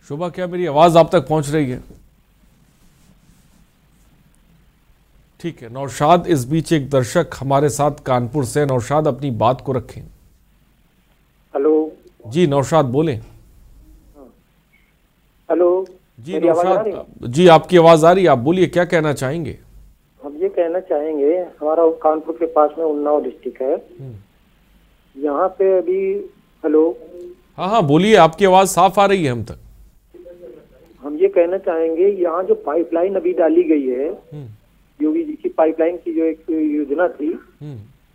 शोभा, क्या मेरी आवाज आप तक पहुंच रही है? ठीक है नौशाद, इस बीच एक दर्शक हमारे साथ कानपुर से। नौशाद, अपनी बात को रखें। हेलो जी नौशाद, बोलें। हेलो जी नौशाद जी, आपकी आवाज आ रही है, आप बोलिए, क्या कहना चाहेंगे? हम ये कहना चाहेंगे, हमारा कानपुर के पास में उन्नाव डिस्ट्रिक्ट है, यहाँ पे अभी। हेलो, हाँ हाँ बोलिए, आपकी आवाज साफ आ रही है हम तक। हम ये कहना चाहेंगे, यहाँ जो पाइपलाइन अभी डाली गई है, योगी जी की पाइपलाइन की जो एक योजना थी,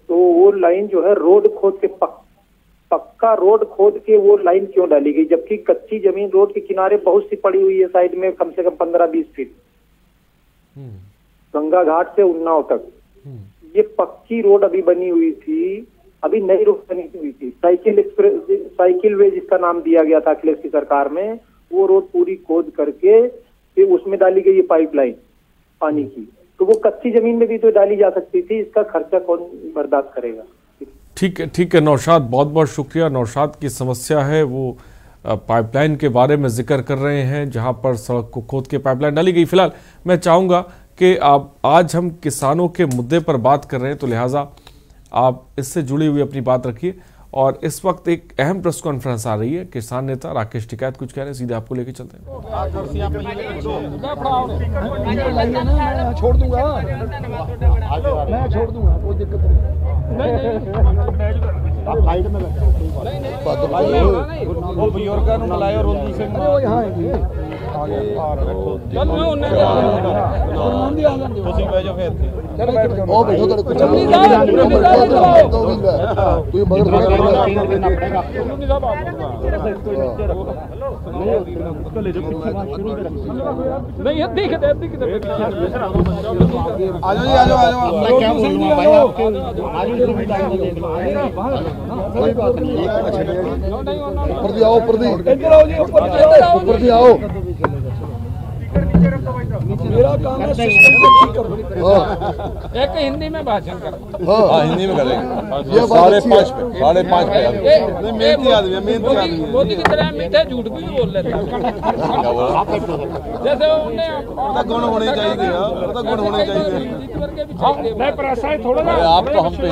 तो वो लाइन जो है रोड खोद के पक्का रोड खोद के वो लाइन क्यों डाली गई, जबकि कच्ची जमीन रोड के किनारे बहुत सी पड़ी हुई है साइड में, कम से कम 15-20 फीट गंगा घाट से उन्नाव तक। ये पक्की रोड अभी बनी हुई थी, अभी नई रोड बनी हुई थी, साइकिल वे जिसका नाम दिया गया था अखिलेश की सरकार में, वो रोड पूरी खोद करके फिर उसमें डाली गई पाइपलाइन पानी की। तो वो कच्ची जमीन में भी तो डाली जा सकती थी, इसका खर्चा कौन बर्दाश्त करेगा? ठीक है नौशाद, बहुत बहुत शुक्रिया। नौशाद की समस्या है, वो पाइपलाइन के बारे में जिक्र कर रहे हैं, जहां पर सड़क को खोद के पाइपलाइन डाली गई। फिलहाल मैं चाहूंगा कि आज हम किसानों के मुद्दे पर बात कर रहे हैं, तो लिहाजा आप इससे जुड़ी हुई अपनी बात रखिए। और इस वक्त एक अहम प्रेस कॉन्फ्रेंस आ रही है, किसान नेता राकेश टिकैत कुछ कह रहे हैं, सीधे आपको लेके चलते हैं। छोड़ दूंगा, मैं छोड़ दूंगा, कोई दिक्कत नहीं। वो बुजुर्गों ने बुलाया और वो यहाँ आओ। मेरा काम है एक हिंदी में भाषण कर, हिंदी में करेंगे 5:30 पे। मेहनती आदमी है, मोदी की तरह मीठे झूठ भी बोल लेते हैं। जैसे उन्हें गुण होने चाहिए, गुण होने चाहिए। थोड़ा आप तो हम पे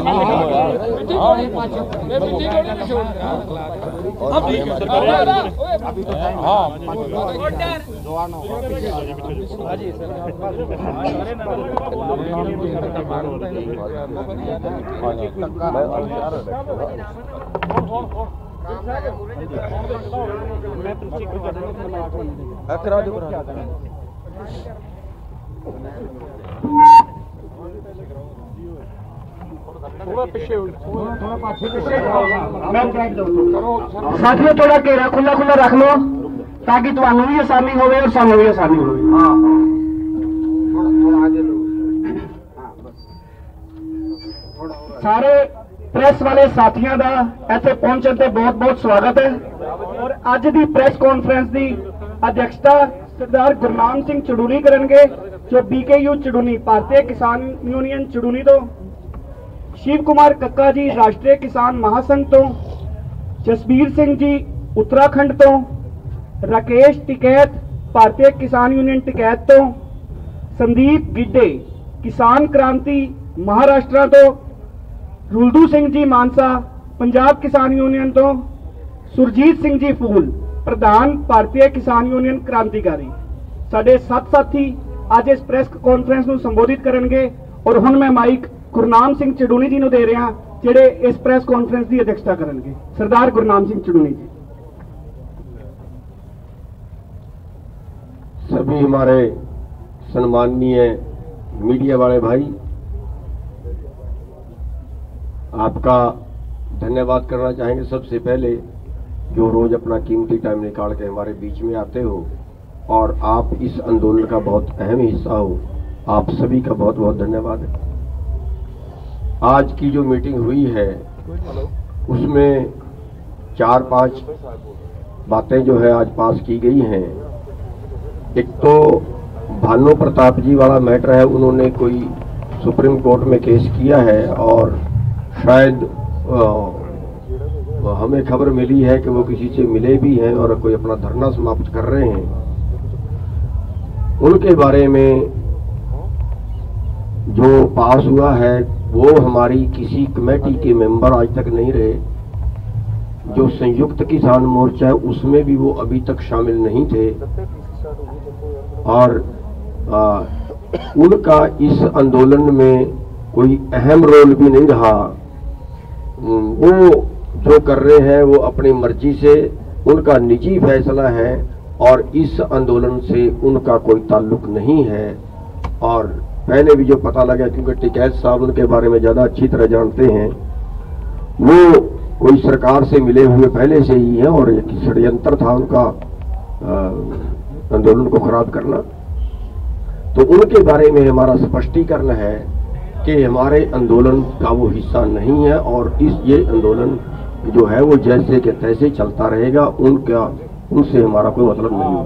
साथियों थोड़ा घेरा खुला खुला रख लो ताकि ਤੁਹਾਨੂੰ भी आसानी हो और सानू भी आसानी हो। सारे प्रेस वाले साथियों का ਇੱਥੇ ਪਹੁੰਚਣ ਤੇ बहुत बहुत स्वागत है। और ਅੱਜ ਦੀ प्रेस कॉन्फ्रेंस की अध्यक्षता सरदार गुरनाम सिंह चड़ूनी करेंगे, जो BKU चड़ूनी भारतीय किसान यूनियन चड़ूनी तो, शिव कुमार कक्का जी राष्ट्रीय किसान महासंघ तो, जसबीर सिंह जी उत्तराखंड तो, राकेश टिकैत भारतीय किसान यूनियन टिकैत तो, संदीप गिड्डे किसान क्रांति महाराष्ट्र तो, रुलदू सिंह जी मानसा पंजाब किसान यूनियन तो, सुरजीत सिंह जी फूल प्रधान भारतीय किसान यूनियन क्रांतिकारी। साडे 7 साथी आज इस प्रेस कॉन्फ्रेंस को संबोधित करेंगे। और हुण मैं माइक गुरनाम सिंह चड़ूनी जी को दे रहा, जिहड़े इस प्रेस कॉन्फ्रेंस की अध्यक्षता करेंगे। सरदार गुरनाम सिंह चड़ूनी जी। सभी हमारे सम्माननीय मीडिया वाले भाई, आपका धन्यवाद करना चाहेंगे सबसे पहले, जो रोज अपना कीमती टाइम निकाल के हमारे बीच में आते हो और आप इस आंदोलन का बहुत अहम हिस्सा हो। आप सभी का बहुत बहुत धन्यवाद है। आज की जो मीटिंग हुई है उसमें 4-5 बातें जो है आज पास की गई हैं। एक तो भानु प्रताप जी वाला मैटर है, उन्होंने कोई सुप्रीम कोर्ट में केस किया है और शायद हमें खबर मिली है कि वो किसी से मिले भी हैं और कोई अपना धरना समाप्त कर रहे हैं, उनके बारे में जो पास हुआ है वो हमारी किसी कमेटी के मेंबर आज तक नहीं रहे। जो संयुक्त किसान मोर्चा है उसमें भी वो अभी तक शामिल नहीं थे और उनका इस आंदोलन में कोई अहम रोल भी नहीं रहा। वो जो कर रहे हैं वो अपनी मर्जी से, उनका निजी फैसला है और इस आंदोलन से उनका कोई ताल्लुक नहीं है। और पहले भी जो पता लगा, क्योंकि टिकैत साहब उनके बारे में ज़्यादा अच्छी तरह जानते हैं, वो कोई सरकार से मिले हुए पहले से ही हैं और एक षड्यंत्र था उनका आंदोलन को खराब करना। तो उनके बारे में हमारा स्पष्टीकरण है कि हमारे आंदोलन का वो हिस्सा नहीं है और ये आंदोलन जो है वो जैसे के तैसे चलता रहेगा, उनसे हमारा कोई मतलब नहीं है।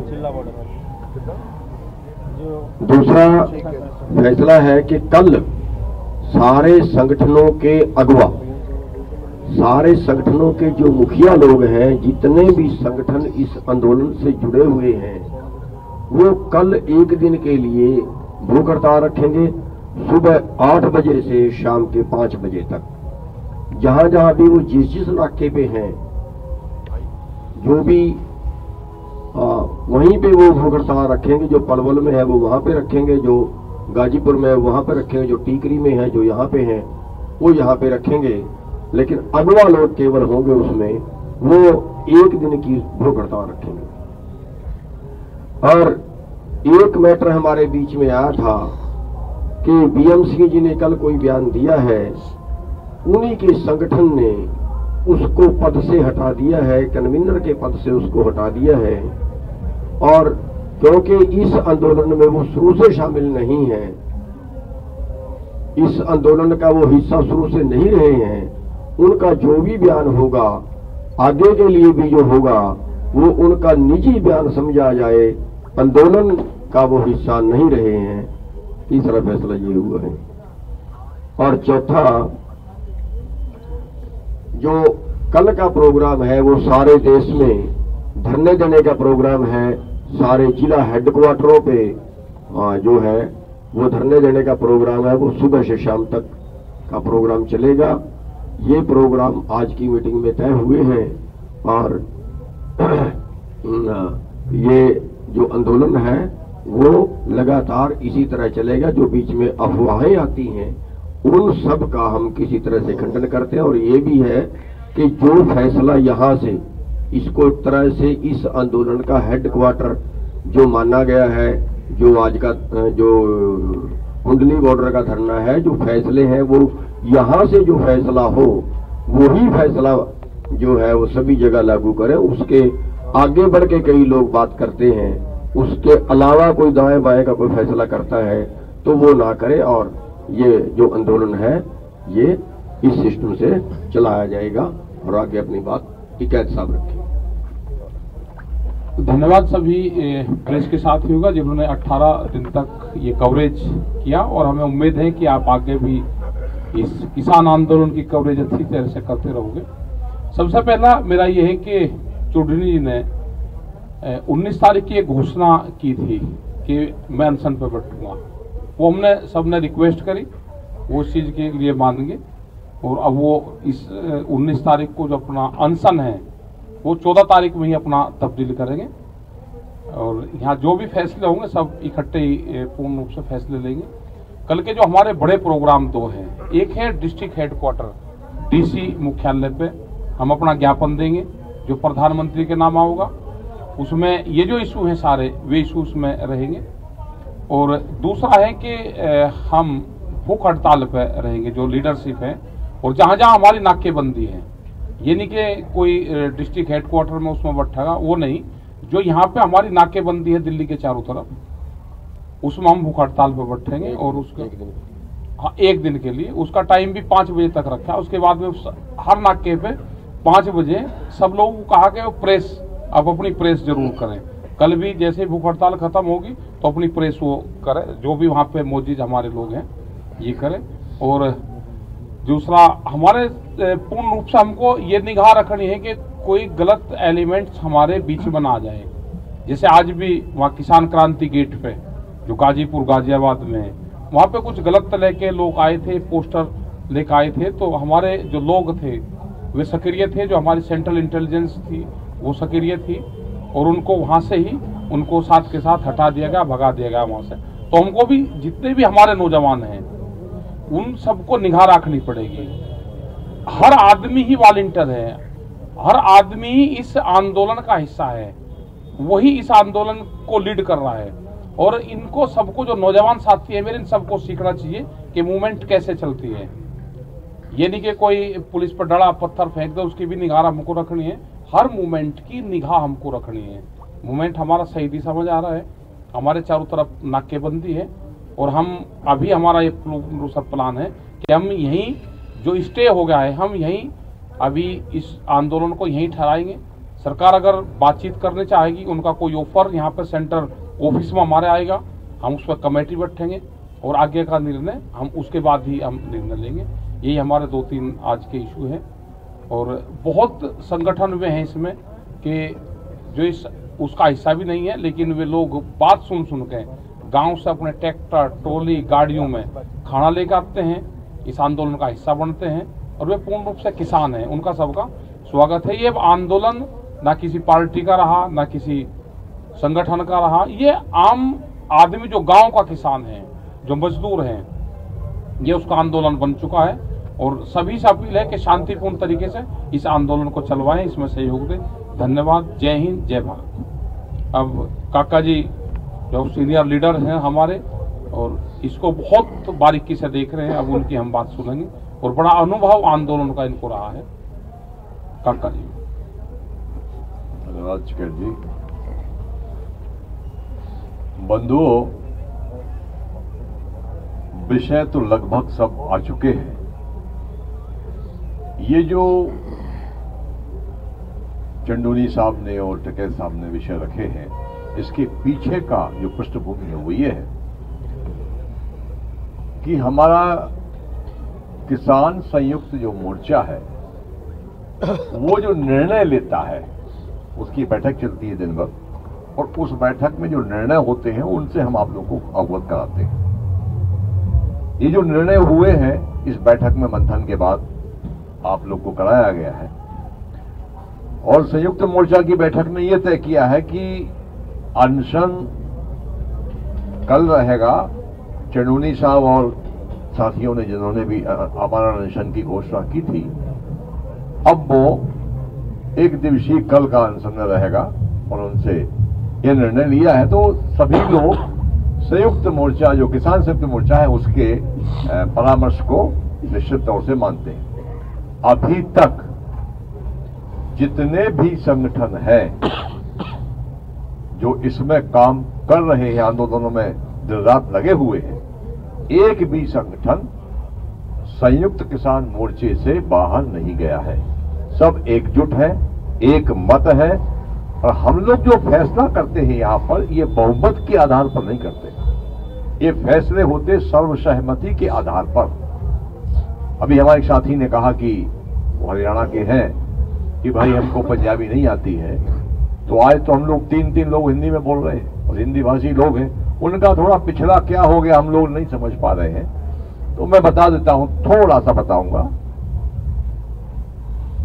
दूसरा फैसला है कि कल सारे संगठनों के अगवा, सारे संगठनों के जो मुखिया लोग हैं, जितने भी संगठन इस आंदोलन से जुड़े हुए हैं, वो कल एक दिन के लिए भूख हड़ताल रखेंगे, सुबह 8 बजे से शाम के 5 बजे तक। जहां जहां भी वो जिस इलाके पे हैं, जो भी वहीं पे वो भूख हड़ताल रखेंगे। जो पलवल में है वो वहां पे रखेंगे, जो गाजीपुर में है वहां पे रखेंगे, जो टीकरी में है, जो यहाँ पे हैं वो यहाँ पे रखेंगे। लेकिन अगवा लोग केवल होंगे उसमें, वो एक दिन की भूख हड़ताल रखेंगे। और एक मैटर हमारे बीच में आया था कि बीएमसी जी ने कल कोई बयान दिया है, उन्हीं के संगठन ने उसको पद से हटा दिया है, कन्वीनर के पद से उसको हटा दिया है। और क्योंकि इस आंदोलन में वो शुरू से शामिल नहीं है, इस आंदोलन का वो हिस्सा शुरू से नहीं रहे हैं, उनका जो भी बयान होगा आगे के लिए भी जो होगा वो उनका निजी बयान समझा जाए, आंदोलन का वो हिस्सा नहीं रहे हैं। तीसरा फैसला ये हुआ है। और चौथा, जो कल का प्रोग्राम है वो सारे देश में धरने देने का प्रोग्राम है। सारे जिला हेडक्वार्टरों पे जो है वो धरने देने का प्रोग्राम है, वो सुबह से शाम तक का प्रोग्राम चलेगा। ये प्रोग्राम आज की मीटिंग में तय हुए हैं और ये जो आंदोलन है वो लगातार इसी तरह चलेगा। जो बीच में अफवाहें आती हैं उन सब का हम किसी तरह से खंडन करते हैं। और ये भी है कि जो फैसला यहाँ से इसको एक तरह से इस आंदोलन का हेडक्वार्टर जो माना गया है, जो आज का जो कुंडली बॉर्डर का धरना है, जो फैसले हैं वो यहाँ से जो फैसला हो वही फैसला जो है वो सभी जगह लागू करें। उसके आगे बढ़ के कई लोग बात करते हैं, उसके अलावा कोई दाएं बाएं का कोई फैसला करता है तो वो ना करे। और ये जो आंदोलन है ये इस सिस्टम से चलाया जाएगा। और आगे अपनी बात टिकैत साहब रखें। धन्यवाद सभी प्रेस के साथियों का जिन्होंने 18 दिन तक ये कवरेज किया और हमें उम्मीद है कि आप आगे भी इस किसान आंदोलन की कवरेज अच्छी तरह से करते रहोगे। सबसे पहला मेरा ये है कि चौधरी जी ने 19 तारीख की एक घोषणा की थी कि मैं अनशन पर बैठूंगा। वो हमने सबने रिक्वेस्ट करी, वो उस चीज़ के लिए मानेंगे। और अब वो इस 19 तारीख को जो अपना अनशन है वो 14 तारीख में ही अपना तब्दील करेंगे। और यहाँ जो भी फैसले होंगे सब इकट्ठे ही पूर्ण रूप से फैसले लेंगे। कल के जो हमारे बड़े प्रोग्राम दो हैं, एक है डिस्ट्रिक्ट हेडक्वार्टर डीसी मुख्यालय पे हम अपना ज्ञापन देंगे जो प्रधानमंत्री के नाम होगा। उसमें ये जो इशू हैं सारे वे इशू उसमें रहेंगे। और दूसरा है कि हम भूख हड़ताल पर रहेंगे जो लीडरशिप है, और जहाँ जहाँ हमारी नाकेबंदी है, ये नहीं कि कोई डिस्ट्रिक्ट हेडक्वार्टर में उसमें बैठेगा, वो नहीं, जो यहाँ पे हमारी नाकेबंदी है दिल्ली के चारों तरफ, उसमें हम भूख हड़ताल पर बैठेंगे। और उसका हाँ एक दिन के लिए उसका टाइम भी 5 बजे तक रखा है। उसके बाद में हर नाके पे 5 बजे सब लोगों को कहा कि प्रेस आप अपनी प्रेस जरूर करें। कल भी जैसे भूख हड़ताल खत्म होगी तो अपनी प्रेस वो करें, जो भी वहाँ पे मौजूद हमारे लोग हैं ये करें। और दूसरा हमारे पूर्ण रूप से हमको ये निगाह रखनी है कि कोई गलत एलिमेंट्स हमारे बीच में ना आ जाए। जैसे आज भी वहाँ किसान क्रांति गेट पे जो गाजीपुर गाजियाबाद में है, वहाँ पे कुछ गलत तरह के लोग आए थे, पोस्टर लेकर आए थे, तो हमारे जो लोग थे वे सक्रिय थे, जो हमारी सेंट्रल इंटेलिजेंस थी वो सक्रिय थी, और उनको वहाँ से ही उनको साथ के साथ हटा दिया गया, भगा दिया गया वहाँ से। तो हमको भी जितने भी हमारे नौजवान हैं उन सबको निगाह रखनी पड़ेगी। हर आदमी ही वॉलंटियर है, हर आदमी ही इस आंदोलन का हिस्सा है, वही इस आंदोलन को लीड कर रहा है। और इनको सबको, जो नौजवान साथी है मेरे, इन सबको सीखना चाहिए कि मूवमेंट कैसे चलती है। ये नहीं कि कोई पुलिस पर डरा पत्थर फेंक दे, उसकी भी निगाह हमको रखनी है। हर मूवमेंट की निगाह हमको रखनी है। मूवमेंट हमारा सही दिशा में जा रहा है, हमारे चारों तरफ नाकेबंदी है, और हम अभी हमारा ये प्लान है कि हम यहीं जो स्टे हो गया है, हम यहीं अभी इस आंदोलन को यहीं ठहराएंगे। सरकार अगर बातचीत करने चाहेगी, उनका कोई ऑफर यहाँ पर सेंटर ऑफिस में हमारे आएगा, हम उस पर कमेटी बैठेंगे और आगे का निर्णय हम उसके बाद ही हम निर्णय लेंगे। यही हमारे 2-3 आज के इशू हैं। और बहुत संगठन वे हैं इसमें कि जो इस उसका हिस्सा भी नहीं है, लेकिन वे लोग बात सुन के गांव से अपने ट्रैक्टर, ट्रॉली, गाड़ियों में खाना लेकर आते हैं, इस आंदोलन का हिस्सा बनते हैं, और वे पूर्ण रूप से किसान हैं। उनका सबका स्वागत है। ये आंदोलन ना किसी पार्टी का रहा, ना किसी संगठन का रहा, ये आम आदमी जो गांव का किसान है, जो मजदूर हैं, ये उसका आंदोलन बन चुका है। और सभी से अपील है कि शांतिपूर्ण तरीके से इस आंदोलन को चलवाएं, इसमें सहयोग दें। धन्यवाद। जय हिंद, जय भारत। अब काका जी जो सीनियर लीडर हैं हमारे, और इसको बहुत बारीकी से देख रहे हैं, अब उनकी हम बात सुनेंगे। और बड़ा अनुभव आंदोलन का इनको रहा है। काका जी। धन्यवाद चिकर जी। बंधुओं, विषय तो लगभग सब आ चुके हैं। ये जो चंडोली साहब ने और टिकैत साहब ने विषय रखे हैं, इसके पीछे का जो पृष्ठभूमि है वो ये है कि हमारा किसान संयुक्त जो मोर्चा है वो जो निर्णय लेता है, उसकी बैठक चलती है दिन भर, और उस बैठक में जो निर्णय होते हैं उनसे हम आप लोगों को अवगत कराते हैं। ये जो निर्णय हुए हैं इस बैठक में मंथन के बाद आप लोग को कराया गया है, और संयुक्त मोर्चा की बैठक में यह तय किया है कि अनशन कल रहेगा। चंडोली साहब और साथियों ने जिन्होंने भी हमारा अनशन की घोषणा की थी, अब वो 1 दिवसीय कल का अनशन रहेगा, और उनसे यह निर्णय लिया है। तो सभी लोग संयुक्त मोर्चा, जो किसान संयुक्त मोर्चा है, उसके परामर्श को निश्चित तौर से मानते हैं। अभी तक जितने भी संगठन हैं जो इसमें काम कर रहे हैं, आंदोलनों में दिन रात लगे हुए हैं, एक भी संगठन संयुक्त किसान मोर्चे से बाहर नहीं गया है। सब एकजुट है, एक मत है, और हम लोग जो फैसला करते हैं यहां पर, ये बहुमत के आधार पर नहीं करते, ये फैसले होते सर्वसहमति के आधार पर। अभी हमारे साथी ने कहा कि वो हरियाणा के हैं कि भाई हमको पंजाबी नहीं आती है, तो आज तो हम लोग 3 लोग हिंदी में बोल रहे हैं, और हिंदी भाषी लोग हैं, उनका थोड़ा पिछड़ा क्या हो गया हम लोग नहीं समझ पा रहे हैं। तो मैं बता देता हूं, थोड़ा सा बताऊंगा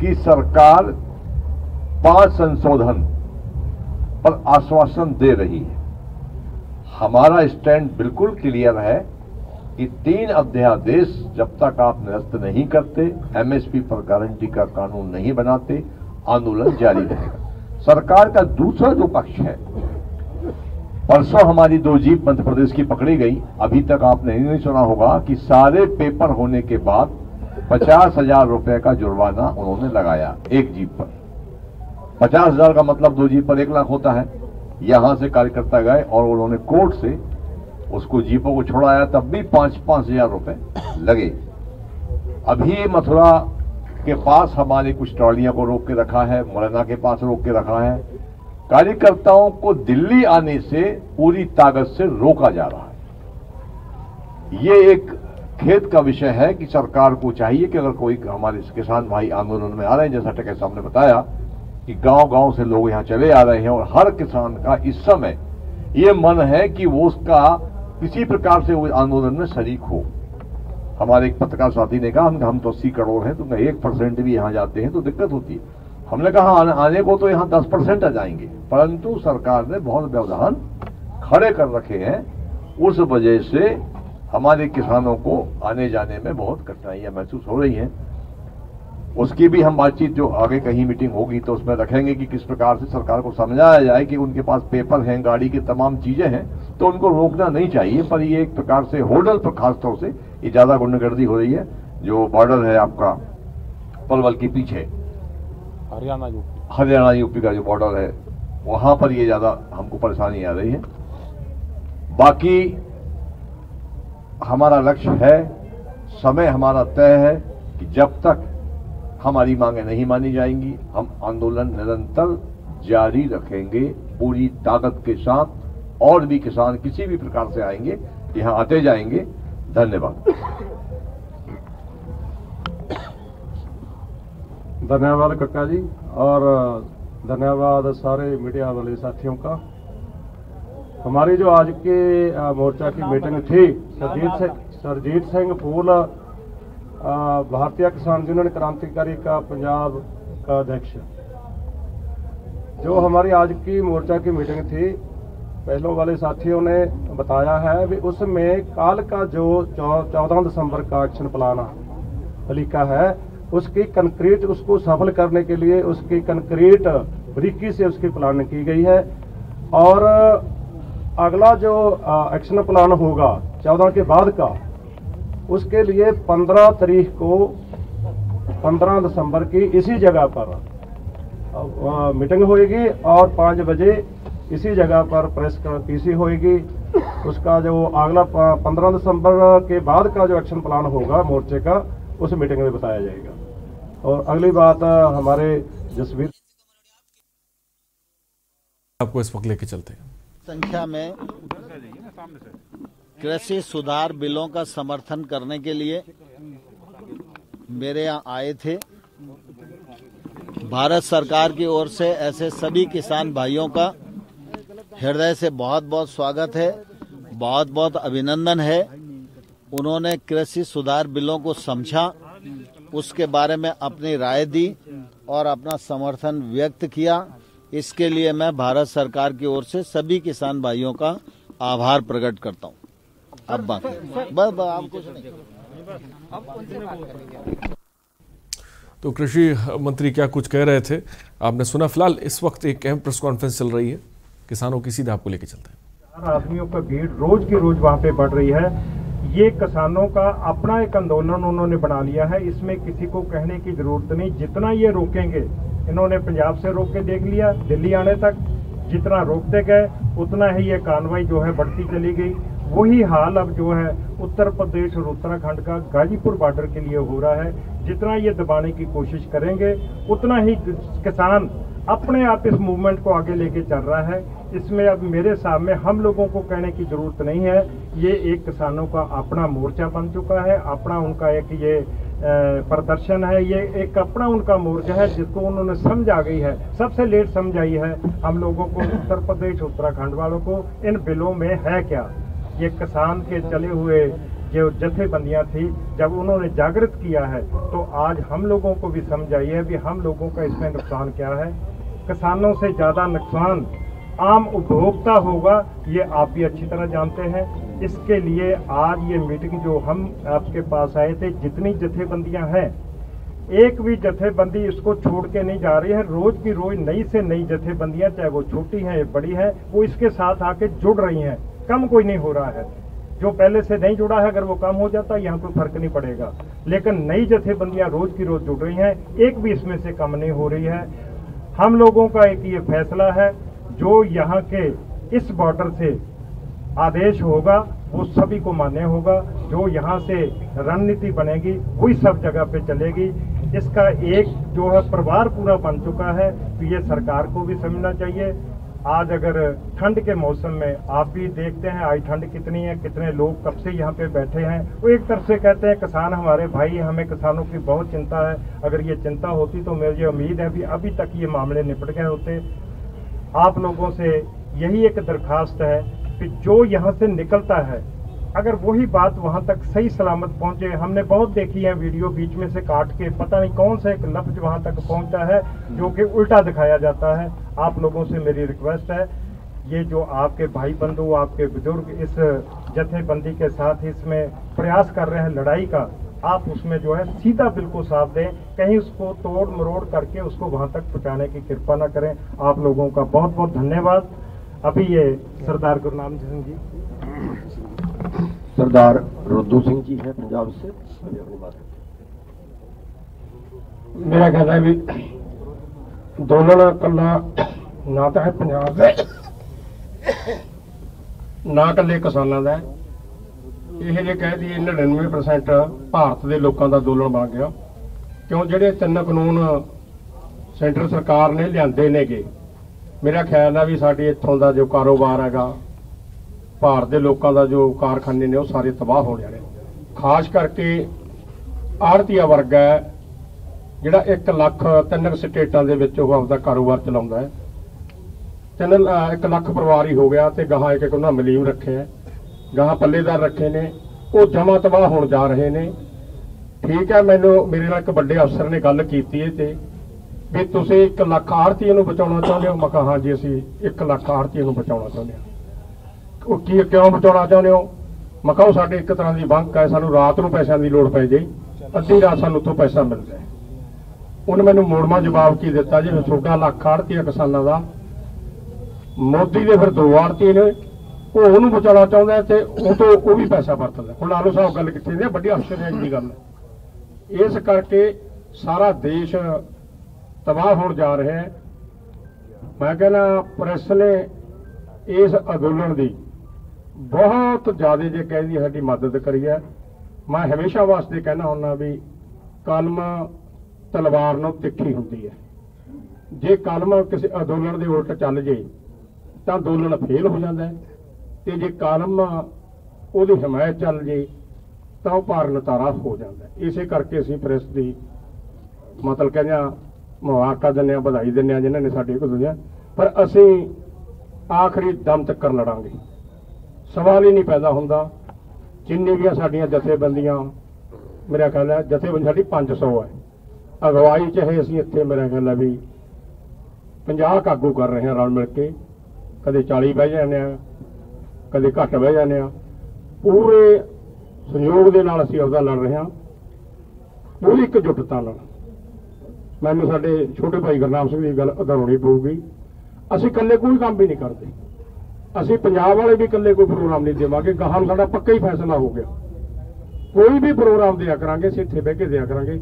कि सरकार 5 संशोधन पर आश्वासन दे रही है। हमारा स्टैंड बिल्कुल क्लियर है कि 3 अध्यादेश जब तक आप निरस्त नहीं करते, एमएसपी पर गारंटी का कानून नहीं बनाते, आंदोलन जारी रहेगा। सरकार का दूसरा जो पक्ष है, परसों हमारी 2 जीप मध्य प्रदेश की पकड़ी गई। अभी तक आपने नहीं सुना होगा कि सारे पेपर होने के बाद 50,000 रुपए का जुर्माना उन्होंने लगाया एक जीप पर। 50,000 का मतलब 2 जीप पर 1 लाख होता है। यहां से कार्यकर्ता गए और उन्होंने कोर्ट से उसको जीपों को छोड़ाया, तब भी 5,000 रुपए लगे। अभी मथुरा के पास हमारे कुछ ट्रॉलियों को रोक के रखा है, मुरैना के पास रोक के रखा है। कार्यकर्ताओं को दिल्ली आने से पूरी ताकत से रोका जा रहा है। ये एक खेद का विषय है कि सरकार को चाहिए कि अगर कोई हमारे किसान भाई आंदोलन में आ रहे हैं, जैसा टके साहब ने बताया कि गांव-गांव से लोग यहाँ चले आ रहे हैं और हर किसान का इस समय ये मन है कि वो उसका किसी प्रकार से वो आंदोलन में शरीक हो। हमारे एक पत्रकार साथी ने कहा हम तो 80 करोड़ हैं, तो 1% भी यहाँ जाते हैं तो दिक्कत होती है। हमने कहा आने को तो यहाँ 10% आ जाएंगे, परंतु सरकार ने बहुत व्यवधान खड़े कर रखे हैं। उस वजह से हमारे किसानों को आने जाने में बहुत कठिनाइयां महसूस हो रही हैं। उसकी भी हम बातचीत जो आगे कहीं मीटिंग होगी तो उसमें रखेंगे कि किस प्रकार से सरकार को समझाया जाए कि उनके पास पेपर हैं, गाड़ी की तमाम चीजें हैं, तो उनको रोकना नहीं चाहिए। पर ये एक प्रकार से होटल पर खासतौर से ये ज्यादा गुंडागर्दी हो रही है। जो बॉर्डर है आपका पलवल के पीछे हरियाणा यूपी का जो बॉर्डर है, वहां पर ये ज्यादा हमको परेशानी आ रही है। बाकी हमारा लक्ष्य है, समय हमारा तय है कि जब तक हमारी मांगें नहीं मानी जाएंगी हम आंदोलन निरंतर जारी रखेंगे पूरी ताकत के साथ। और भी किसान किसी भी प्रकार से आएंगे यहां आते जाएंगे। धन्यवाद। धन्यवाद कक्का जी, और धन्यवाद सारे मीडिया वाले साथियों का। हमारी जो आज के मोर्चा की मीटिंग थी, सरजीत सिंह फूल भारतीय किसान यूनियन क्रांतिकारी का पंजाब का अध्यक्ष, जो हमारी आज की मोर्चा की मीटिंग थी, पहलों वाले साथियों ने बताया है भी उसमें काल का जो 14 दिसंबर का एक्शन प्लान लिखा है, उसकी कंक्रीट उसको सफल करने के लिए उसकी कंक्रीट बारीकी से उसकी प्लानिंग की गई है। और अगला जो एक्शन प्लान होगा 14 के बाद का, उसके लिए 15 तारीख को 15 दिसंबर की इसी जगह पर मीटिंग होएगी और 5 बजे इसी जगह पर प्रेस पीसी होएगी। उसका जो अगला 15 दिसंबर के बाद का जो एक्शन प्लान होगा मोर्चे का, उस मीटिंग में बताया जाएगा। और अगली बात हमारे जसवीर आपको इस वक्त लेके चलते हैं। संख्या में कृषि सुधार बिलों का समर्थन करने के लिए मेरे यहाँ आए थे। भारत सरकार की ओर से ऐसे सभी किसान भाइयों का हृदय से बहुत बहुत स्वागत है, बहुत बहुत अभिनंदन है। उन्होंने कृषि सुधार बिलों को समझा, उसके बारे में अपनी राय दी और अपना समर्थन व्यक्त किया। इसके लिए मैं भारत सरकार की ओर से सभी किसान भाइयों का आभार प्रकट करता हूं। अब बाकी बस आप कुछ नहीं। तो कृषि मंत्री क्या कुछ कह रहे थे आपने सुना। फिलहाल इस वक्त एक अहम प्रेस कॉन्फ्रेंस चल रही है किसानों की, सीधा आपको लेके चलते हैं। आदमियों का भीड़ रोज की रोज वहां पे बढ़ रही है। ये किसानों का अपना एक आंदोलन उन्होंने बना लिया है, इसमें किसी को कहने की जरूरत नहीं। जितना ये रोकेंगे, इन्होंने पंजाब से रोक के देख लिया, दिल्ली आने तक जितना रोकते गए उतना ही ये कार्रवाई जो है बढ़ती चली गई। वही हाल अब जो है उत्तर प्रदेश और उत्तराखंड का गाजीपुर बॉर्डर के लिए हो रहा है। जितना ये दबाने की कोशिश करेंगे उतना ही किसान अपने आप इस मूवमेंट को आगे लेके चल रहा है। इसमें अब मेरे सामने हम लोगों को कहने की जरूरत नहीं है। ये एक किसानों का अपना मोर्चा बन चुका है, अपना उनका एक ये प्रदर्शन है, ये एक अपना उनका मोर्चा है जिसको उन्होंने समझ आ गई है। सबसे लेट समझ आई है हम लोगों को, उत्तर प्रदेश उत्तराखंड वालों को, इन बिलों में है क्या। ये किसान के चले हुए जो जथेबंदियां थी, जब उन्होंने जागृत किया है तो आज हम लोगों को भी समझ आई है भी हम लोगों का इसमें नुकसान क्या है। किसानों से ज्यादा नुकसान आम उपभोक्ता होगा, ये आप भी अच्छी तरह जानते हैं। इसके लिए आज ये मीटिंग जो हम आपके पास आए थे, जितनी जथेबंदियां हैं, एक भी जथेबंदी इसको छोड़ के नहीं जा रही है। रोज की रोज नई से नई जथेबंदियां, चाहे वो छोटी हैं या बड़ी हैं, वो इसके साथ आके जुड़ रही हैं। कम कोई नहीं हो रहा है। जो पहले से नहीं जुड़ा है, अगर वो कम हो जाता यहाँ कोई फर्क नहीं पड़ेगा, लेकिन नई जथेबंदियां रोज की रोज जुड़ रही हैं, एक भी इसमें से कम नहीं हो रही है। हम लोगों का एक ये फैसला है, जो यहाँ के इस बॉर्डर से आदेश होगा वो सभी को मान्य होगा। जो यहाँ से रणनीति बनेगी वही सब जगह पे चलेगी। इसका एक जो है परिवार पूरा बन चुका है, तो ये सरकार को भी समझना चाहिए। आज अगर ठंड के मौसम में आप भी देखते हैं आज ठंड कितनी है, कितने लोग कब से यहाँ पे बैठे हैं। वो एक तरफ से कहते हैं किसान हमारे भाई, हमें किसानों की बहुत चिंता है। अगर ये चिंता होती तो मुझे उम्मीद है भी अभी तक ये मामले निपट गए होते। आप लोगों से यही एक दरखास्त है कि जो यहाँ से निकलता है अगर वही बात वहां तक सही सलामत पहुंचे। हमने बहुत देखी है वीडियो, बीच में से काट के पता नहीं कौन सा एक लफ्ज वहां तक पहुंचा है जो कि उल्टा दिखाया जाता है। आप लोगों से मेरी रिक्वेस्ट है, ये जो आपके भाई बंधु, आपके बुजुर्ग इस जथेबंदी के साथ इसमें प्रयास कर रहे हैं लड़ाई का, आप उसमें जो है सीधा बिल्कुल साथ दें, कहीं उसको तोड़ मरोड़ करके उसको वहां तक पहुंचाने की कृपा न करें। आप लोगों का बहुत बहुत धन्यवाद। अभी ये सरदार गुरनाम सिंह जी, सरदार रुद्दू सिंह जी है पंजाब से, अपनी बात। मेरा कहना है भी दोनों कला ना तो है पंजाब का ना कले किसानों का। ਇਹ ਜੇ ਕਹਿ ਦਈਏ 99% ਭਾਰਤ ਦੇ ਲੋਕਾਂ ਦਾ ਅੰਦੋਲਨ ਬਣ ਗਿਆ, ਕਿਉਂ ਜਿਹੜੇ 3 ਕਾਨੂੰਨ ਸੈਂਟਰ ਸਰਕਾਰ ਨੇ ਲਿਆਂਦੇ ਨੇਗੇ, ਮੇਰਾ ਖਿਆਲ ਹੈ ਵੀ ਸਾਡੇ ਇੱਥੋਂ ਦਾ ਜੋ ਕਾਰੋਬਾਰ ਹੈਗਾ, ਭਾਰਤ ਦੇ ਲੋਕਾਂ ਦਾ ਜੋ ਕਾਰਖਾਨੇ ਨੇ ਉਹ ਸਾਰੇ ਤਬਾਹ ਹੋ ਜਾਣੇ। ਖਾਸ ਕਰਕੇ ਆੜ੍ਹਤੀਆ ਵਰਗ ਹੈ ਜਿਹੜਾ 1 ਲੱਖ 3 ਸਟੇਟਾਂ ਦੇ ਵਿੱਚ ਉਹ ਆਪਦਾ ਕਾਰੋਬਾਰ ਚਲਾਉਂਦਾ ਹੈ। 1 ਲੱਖ ਪਰਿਵਾਰ ਹੀ ਹੋ ਗਿਆ ਤੇ ਗਾਹਾਂ ਇੱਕ ਉਹਨਾਂ ਮਲੀਮ ਰੱਖੇ ਹੈ, ਗਾਹਾਂ ਪੱਲੇਦਾਰ ਰੱਖੇ ਨੇ, ਉਹ ਜਮਾ ਤਬਾਹ ਹੋਣ ਜਾ ਰਹੇ ਨੇ। ਠੀਕ ਹੈ, ਮੇਰੇ ਨਾਲ ਇੱਕ ਵੱਡੇ ਅਫਸਰ ਨੇ ਗੱਲ ਕੀਤੀ ਹੈ ਤੇ ਵੀ ਤੁਸੀਂ 1 ਲੱਖ ਆੜ੍ਹਤੀਏ ਨੂੰ ਬਚਾਉਣਾ ਚਾਹੁੰਦੇ ਹੋ? ਮੈਂ ਕਿਹਾ ਹਾਂ ਜੀ, ਅਸੀਂ 1 ਲੱਖ ਆੜ੍ਹਤੀਏ ਨੂੰ ਬਚਾਉਣਾ ਚਾਹੁੰਦੇ ਹਾਂ। ਉਹ ਕਿਉਂ ਬਚਾਉਣਾ ਚਾਹੁੰਦੇ ਹੋ? ਮੈਂ ਕਿਹਾ ਉਹ ਸਾਡੇ ਇੱਕ ਤਰ੍ਹਾਂ ਦੀ ਬੈਂਕ ਹੈ, ਸਾਨੂੰ ਰਾਤ ਨੂੰ ਪੈਸਿਆਂ ਦੀ ਲੋੜ ਪੈ ਜਾਏ, ਅੱਧੀ ਰਾਤ ਸਾਨੂੰ ਉੱਥੋਂ ਪੈਸਾ ਮਿਲਦਾ। ਉਹਨੇ ਮੈਨੂੰ ਮੋੜਵਾਂ ਜਵਾਬ ਕੀ ਦਿੱਤਾ, ਜਿਵੇਂ ਤੁਹਾਡਾ ਲੱਖ ਆੜ੍ਹਤੀਆ ਕਿਸਾਨਾਂ ਦਾ, ਮੋਦੀ ਦੇ ਫਿਰ 2 ਆੜ੍ਹਤੀਏ ਨੇ, ਉਹ ਉਹਨੂੰ ਬਚਾਉਣਾ ਚਾਹੁੰਦਾ ਤੇ ਉਹ ਵੀ ਪੈਸਾ ਵਰਤਦਾ। ਹੁਣ ਆਲੋ ਸਾਹਿਬ ਗੱਲ ਕਿੱਥੇ ਦੀ ਵੱਡੀ ਆਸ਼ਚਰਜ ਦੀ ਗੱਲ ਹੈ। ਇਸ ਕਰਕੇ ਸਾਰਾ ਦੇਸ਼ ਤਬਾਹ ਹੋਣ ਜਾ ਰਿਹਾ ਹੈ। ਮੈਂ ਕਹਿੰਦਾ ਪ੍ਰੈਸ ਨੇ ਇਸ ਅੰਦੋਲਨ ਦੀ ਬਹੁਤ ਜ਼ਿਆਦਾ ਜੇ ਕਹਿੰਦੀ ਸਾਡੀ ਮਦਦ ਕਰੀ ਹੈ। ਮੈਂ ਹਮੇਸ਼ਾ ਵਾਸਤੇ ਕਹਿਣਾ ਹੁੰਦਾ ਵੀ ਕਲਮ ਤਲਵਾਰ ਨੂੰ ਤਿੱਖੀ ਹੁੰਦੀ ਹੈ। ਜੇ ਕਲਮ ਕਿਸੇ ਅੰਦੋਲਨ ਦੇ ਉਲਟ ਚੱਲ ਜੇ ਤਾਂ ਅੰਦੋਲਨ ਫੇਲ ਹੋ ਜਾਂਦਾ ਹੈ, ਤੇ ਜੇ ਕਲਮ ਉਹਦੀ ਹਮਾਇਤ ਚੱਲ ਜੇ ਤਾਂ ਉਹ ਭਾਰ ਨਤਾਰਾ ਹੋ ਜਾਂਦਾ। ਇਸੇ ਕਰਕੇ ਅਸੀਂ ਪ੍ਰੈਸ ਦੀ ਮਤਲਬ ਕਹਿੰਦੇ ਆ ਮੁਬਾਰਕਾਂ ਦਿੰਦੇ ਹਾਂ, ਵਧਾਈ ਦਿੰਦੇ ਹਾਂ ਜਿਨ੍ਹਾਂ ਨੇ ਸਾਡੇ ਕੋਲ ਦੁਨੀਆ, ਪਰ ਅਸੀਂ ਆਖਰੀ ਦਮ ਤੱਕ ਲੜਾਂਗੇ। ਸਵਾਲ ਹੀ ਨਹੀਂ ਪੈਦਾ ਹੁੰਦਾ। ਜਿੰਨੀ ਵੀ ਸਾਡੀਆਂ ਜਥੇਬੰਦੀਆਂ, ਮੇਰਾ ਖਿਆਲ ਹੈ ਜਥੇਬੰਦੀ ਸਾਡੀ 500 ਹੈ, ਅਗਵਾਈ ਚਾਹੇ ਅਸੀਂ ਇੱਥੇ ਮੇਰਾ ਖਿਆਲ ਹੈ ਵੀ 50 ਆਗੂ ਕਰ ਰਹੇ ਹਾਂ ਰਲ ਮਿਲ ਕੇ, ਕਦੇ 40 ਬਹਿ ਜਾਂਦੇ ਆ, ਕਦੇ ਘੱਟ ਬਹਿ ਜਾਂਦੇ ਆ। ਪੂਰੇ ਸਹਿਯੋਗ ਦੇ ਨਾਲ ਅਸੀਂ ਉਹਦਾ ਲੜ ਰਹੇ ਹਾਂ, ਪੂਰੀ ਇਕਜੁੱਟਤਾ ਨਾਲ। ਮੈਨੂੰ ਸਾਡੇ ਛੋਟੇ ਭਾਈ ਗੁਰਨਾਮ ਸਿੰਘ ਦੀ ਗੱਲ ਉਦਾਹਰਣੀ ਪਊਗੀ। ਅਸੀਂ ਇਕੱਲੇ ਕੋਈ ਕੰਮ ਵੀ ਨਹੀਂ ਕਰਦੇ, ਅਸੀਂ ਪੰਜਾਬ ਵਾਲੇ ਵੀ ਇਕੱਲੇ ਕੋਈ ਪ੍ਰੋਗਰਾਮ ਨਹੀਂ ਦੇਵਾਂਗੇ। ਗਾਹਾਂ ਸਾਡਾ ਪੱਕਾ ਹੀ ਫੈਸਲਾ ਹੋ ਗਿਆ, ਕੋਈ ਵੀ ਪ੍ਰੋਗਰਾਮ ਦਿਆ ਕਰਾਂਗੇ ਅਸੀਂ ਇੱਥੇ ਬਹਿ ਕੇ ਦਿਆ ਕਰਾਂਗੇ।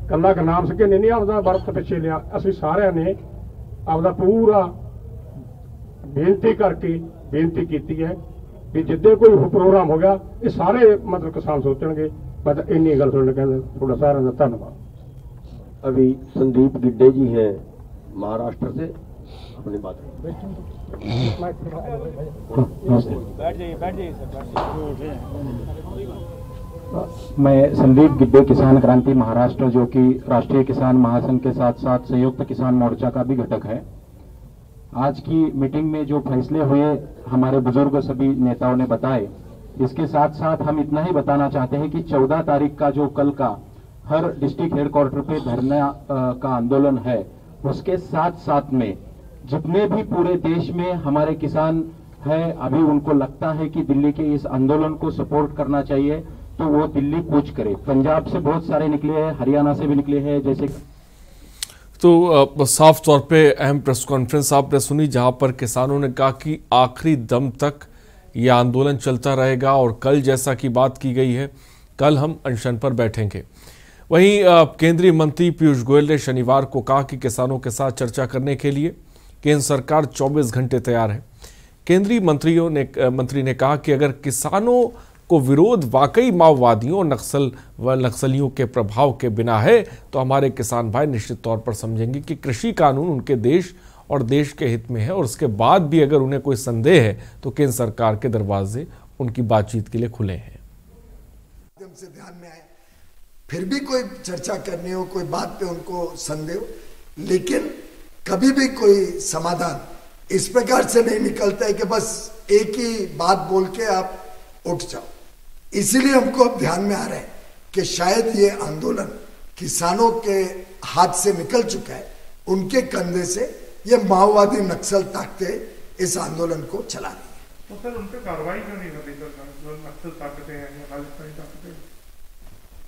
ਇਕੱਲਾ ਗੁਰਨਾਮ ਸਿੰਘ ਨੇ ਨਹੀਂ ਆਪਦਾ ਵਰਤ ਪਿੱਛੇ ਲਿਆ, ਅਸੀਂ ਸਾਰਿਆਂ ਨੇ ਆਪਦਾ ਪੂਰਾ ਬੇਨਤੀ ਕੀਤੀ ਹੈ कि जिद्दे कोई प्रोग्राम हो गया ये सारे मतलब किसान सोचेंगे। मैं इन्नी गल सुनने कहते थोड़ा सारा का धन्यवाद। अभी संदीप गिड्डे जी हैं महाराष्ट्र से, अपनी बात। मैं संदीप गिड्डे, किसान क्रांति महाराष्ट्र, जो कि राष्ट्रीय किसान महासंघ के साथ साथ संयुक्त किसान मोर्चा का भी घटक है। आज की मीटिंग में जो फैसले हुए हमारे बुजुर्ग सभी नेताओं ने बताए, इसके साथ साथ हम इतना ही बताना चाहते हैं कि 14 तारीख का जो कल का हर डिस्ट्रिक्ट हेडक्वार्टर पे धरना का आंदोलन है, उसके साथ साथ में जितने भी पूरे देश में हमारे किसान है, अभी उनको लगता है कि दिल्ली के इस आंदोलन को सपोर्ट करना चाहिए तो वो दिल्ली कूच करे। पंजाब से बहुत सारे निकले हैं, हरियाणा से भी निकले हैं। जैसे तो साफ तौर पे अहम प्रेस कॉन्फ्रेंस आपने सुनी, जहां पर किसानों ने कहा कि आखिरी दम तक ये आंदोलन चलता रहेगा और कल जैसा कि बात की गई है, कल हम अनशन पर बैठेंगे। वहीं केंद्रीय मंत्री पीयूष गोयल ने शनिवार को कहा कि किसानों के साथ चर्चा करने के लिए केंद्र सरकार 24 घंटे तैयार है। केंद्रीय मंत्री ने कहा कि अगर किसानों को विरोध वाकई माओवादियों और नक्सलियों के प्रभाव के बिना है तो हमारे किसान भाई निश्चित तौर पर समझेंगे कि कृषि कानून उनके देश और देश के हित में है, और उसके बाद भी अगर उन्हें कोई संदेह है तो केंद्र सरकार के दरवाजे उनकी बातचीत के लिए खुले हैं। से ध्यान में आए, फिर भी कोई चर्चा करनी हो, कोई बात पे उनको संदेह हो, लेकिन कभी भी कोई समाधान इस प्रकार से नहीं निकलता है कि बस एक ही बात बोल के आप उठ जाओ। इसीलिए हमको अब ध्यान में आ रहा है कि शायद ये आंदोलन किसानों के हाथ से निकल चुका है, उनके कंधे से ये माओवादी नक्सल ताकतें इस आंदोलन को चला रही है। तो सर उन पे कार्रवाई क्यों नहीं कर रही सरकार, जो नक्सल ताकतें हैं या खालिस्तानी ताकतें?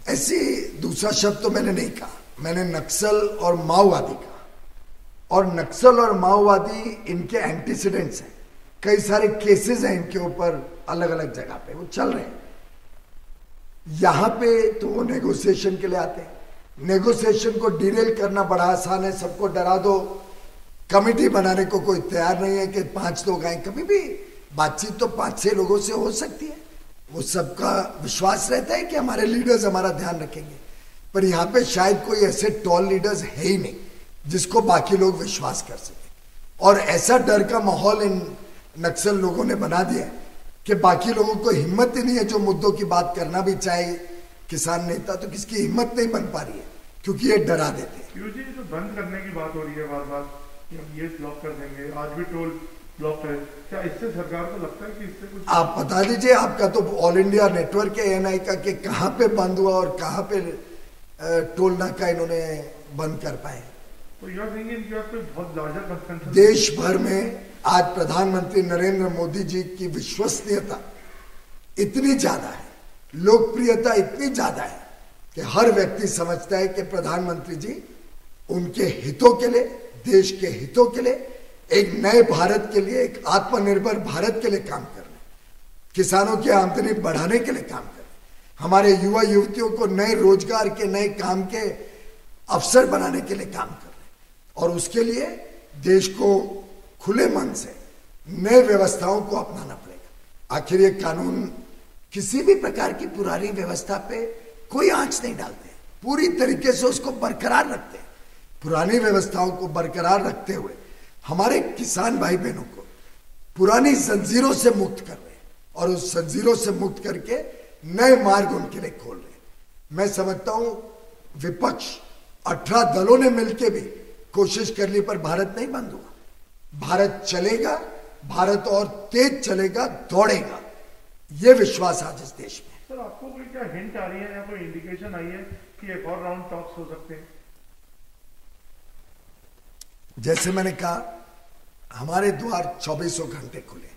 ऐसी दूसरा शब्द तो मैंने नहीं कहा, मैंने नक्सल और माओवादी कहा। और नक्सल और माओवादी इनके एंटीसीडेंट्स हैं, कई सारे केसेस हैं इनके ऊपर अलग अलग जगह पे, वो चल रहे हैं। यहां पे तो वो नेगोशिएशन के लिए आते हैं, नेगोशिएशन को डिरेल करना बड़ा आसान है, सबको डरा दो, कमेटी बनाने को कोई तैयार नहीं है कि 5 लोग आए। कभी भी बातचीत तो 5-6 लोगों से हो सकती है, वो सबका विश्वास रहता है कि हमारे लीडर्स हमारा ध्यान रखेंगे, पर यहाँ पे शायद कोई ऐसे टॉल लीडर्स है ही नहीं जिसको बाकी लोग विश्वास कर सके। और ऐसा डर का माहौल इन नक्सल लोगों ने बना दिया है कि बाकी लोगों को हिम्मत ही नहीं है, जो मुद्दों की बात करना भी चाहे किसान नेता, तो किसकी हिम्मत नहीं बन पा रही है, क्योंकि ये डरा देते हैं। जी जो बंद करने की बात हो रही है बार बार, ये ब्लॉक कर देंगे, आज भी टोल ब्लॉक है, क्या इससे सरकार को लगता है कि इससे कुछ? आप बता दीजिए, आपका तो ऑल इंडिया नेटवर्क है ANI का, कि कहाँ पे बंद हुआ और कहाँ पे टोल नाका इन्होंने बंद कर पाए। तो you are saying you have बहुत लार्जर कंसंट्रेशन। देश भर में आज प्रधानमंत्री नरेंद्र मोदी जी की विश्वसनीयता इतनी ज्यादा है, लोकप्रियता इतनी ज्यादा है कि हर व्यक्ति समझता है कि प्रधानमंत्री जी उनके हितों के लिए, देश के हितों के लिए, एक नए भारत के लिए, एक आत्मनिर्भर भारत के लिए काम कर रहे हैं, किसानों की आमदनी बढ़ाने के लिए काम कर रहे हैं, हमारे युवा युवतियों को नए रोजगार के, नए काम के अवसर बनाने के लिए काम कर रहे हैं। और उसके लिए देश को खुले मन से नए व्यवस्थाओं को अपनाना पड़ेगा। आखिर ये कानून किसी भी प्रकार की पुरानी व्यवस्था पे कोई आंच नहीं डालते, पूरी तरीके से उसको बरकरार रखते हैं। पुरानी व्यवस्थाओं को बरकरार रखते हुए हमारे किसान भाई बहनों को पुरानी जंजीरों से मुक्त कर रहे हैं, और उस जंजीरों से मुक्त करके नए मार्ग उनके लिए खोल रहे हैं। मैं समझता हूं विपक्ष 18 दलों ने मिलकर भी कोशिश कर ली, पर भारत नहीं बंद हुआ। भारत चलेगा, भारत और तेज चलेगा, दौड़ेगा, यह विश्वास आज इस देश में। सर आपको कोई क्या हिंट आ रही है या कोई इंडिकेशन आई है कि एक और राउंड टॉक्स हो सकते हैं? जैसे मैंने कहा, हमारे द्वार 24 घंटे खुले।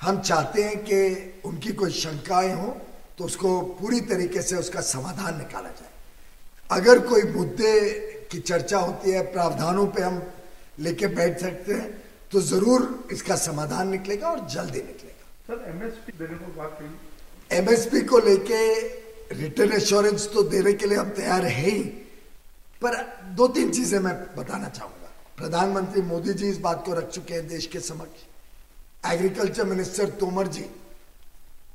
हम चाहते हैं कि उनकी कोई शंकाएं हो तो उसको पूरी तरीके से उसका समाधान निकाला जाए। अगर कोई मुद्दे की चर्चा होती है, प्रावधानों पे हम लेके बैठ सकते हैं, तो जरूर इसका समाधान निकलेगा और जल्दी निकलेगा। सर MSP देने को बात कही, MSP को लेके रिटर्न एश्योरेंस तो देने के लिए हम तैयार है ही, पर 2-3 चीजें मैं बताना चाहूंगा। प्रधानमंत्री मोदी जी इस बात को रख चुके हैं देश के समक्ष। एग्रीकल्चर मिनिस्टर तोमर जी